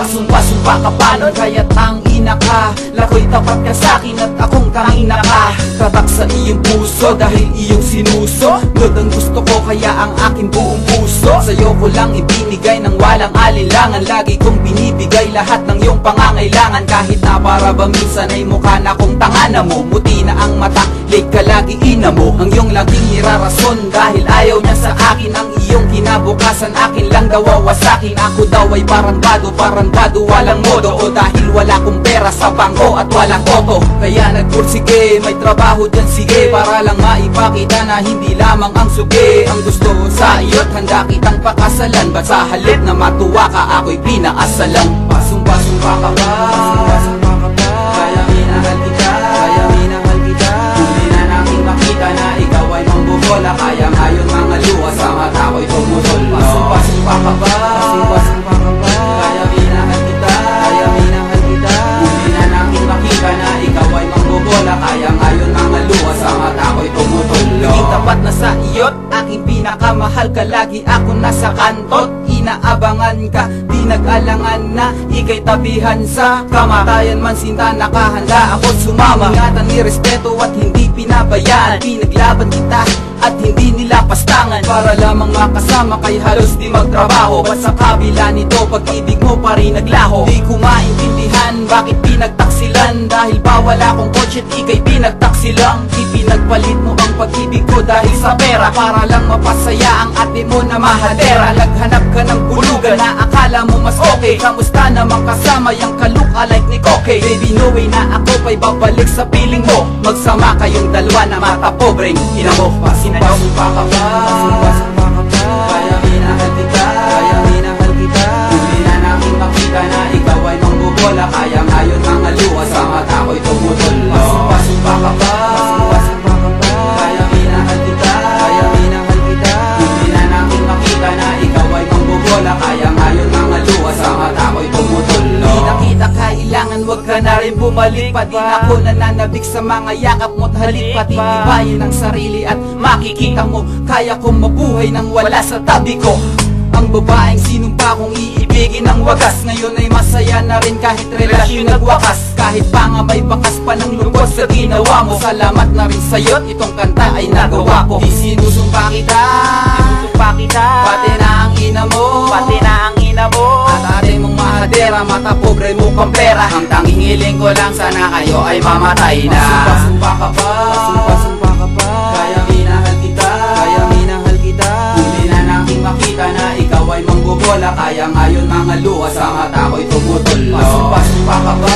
Pasumpa-sumpa ka pa nun, kaya't ang ina ka. Lako'y tapat ka sa'kin at akong tangina ka. Tatak sa iyong puso dahil iyong sinuso. Lord ang gusto ko kaya ang aking buong puso. Sa'yo ko lang ibinigay ng walang alinlangan. Lagi kong binibigay lahat ng iyong pangangailangan. Kahit na para ba minsan ay mukha na kong tangana mo. Muti na ang mata, late ka lagi ina mo. Ang iyong laging nirarason dahil ayaw niya sa akin. Ang iyong kinabukasan akin lang daw wawasakin. Ako daw ay parang bado, walang modo. O dahil wala kong pera sa bangko at walang koto. Kaya nagpursige, may trabaho dyan sige. Para lang maipakita na hindi lamang ang sugi ang gusto ko sa iyo't handa kitang pakasalan. Ba't sa halip na matuwa ka ako'y pinaasalan. Pasumpa-sumpa ka ba? Kaya minahal kita, kaya minahal kita. Hindi na namin makita na ikaw ay mambobola. Kaya ngayon mga luha sa mata ko'y tumutol. Pasumpa-sumpa ka ba? Kaya minahal kita, kaya minahal kita. Hindi na namin makita na ikaw ay mambobola. Kaya ngayon mga luha sa mata ko'y tumutol. Hindi tapat na sa iyo't aking pinakamahal ka. Lagi ako nasa kantot, inaabangan ka. Di nag-alangan na ika'y tabihan sa kamatayan man sinta. Nakahanda ako't sumama. Ingatan ni respeto at hindi pinabayaan. Pinaglaban kita at hindi nila pastangan. Para lamang makasama kay halos di magtrabaho. Ba't sa kabila nito pag-ibig mo pa rin naglaho. Di ko maintindihan bakit pinagtaksilan. Dahil bawal akong kotse at ika'y pinagtaksilang. Ipinagpalit mo ang pag-ibig ko dahil sa pera. Para lang mapasaya ang ate mo na mahadera. Naghanap ka ng bulugan na akala mo mas okay. Kamusta naman kasama yung ka-look-alike ni Koke? Baby no way na ako pa'y babalik sa piling mo. Magsama kayong dalawa na mata pobreng ina mo. Pasumpa ka ba? Kaya minahal kita, kaya minahal kita. Hindi na namin makita na ikaw ay mambobola. Kaya ngayon mga luha sa mata ko'y tumutol. Pasumpa ka ba? Kaya minahal kita, kaya minahal kita. Hindi na namin makita na ikaw ay mambobola. Kaya ngayon mga luha sa mata ko'y tumutol. Di na kita kailangan, wag ka na rin bumalik. Pati ako nananabik sa mga yakap mo't halik. Pati ibayin ang sarili at makikita mo kaya kong mabuhay nang wala sa tabi ko. Ang babaeng sinumpa kong iibigin ng wagas. Ngayon ay masaya na rin kahit relasyon nagwakas. Kahit pa nga may bakas pa ng lungkot sa ginawa mo. Salamat na rin sa'yo't itong kanta ay nagawa ko. Di sinusumpa kita, pati na ang ina mo, at ate mong mahadera, mata pobre mo kang pera. Ang tanging hiling ko lang sana kayo ay mamatay na. Pasumpa ka ba? Kaya minahal kita, kaya minahal kita. Hindi na namin makita na ikaw ay mangbobola. Kaya ngayon mga luha sa mata ko'y tumutol. Pasumpa ka ba?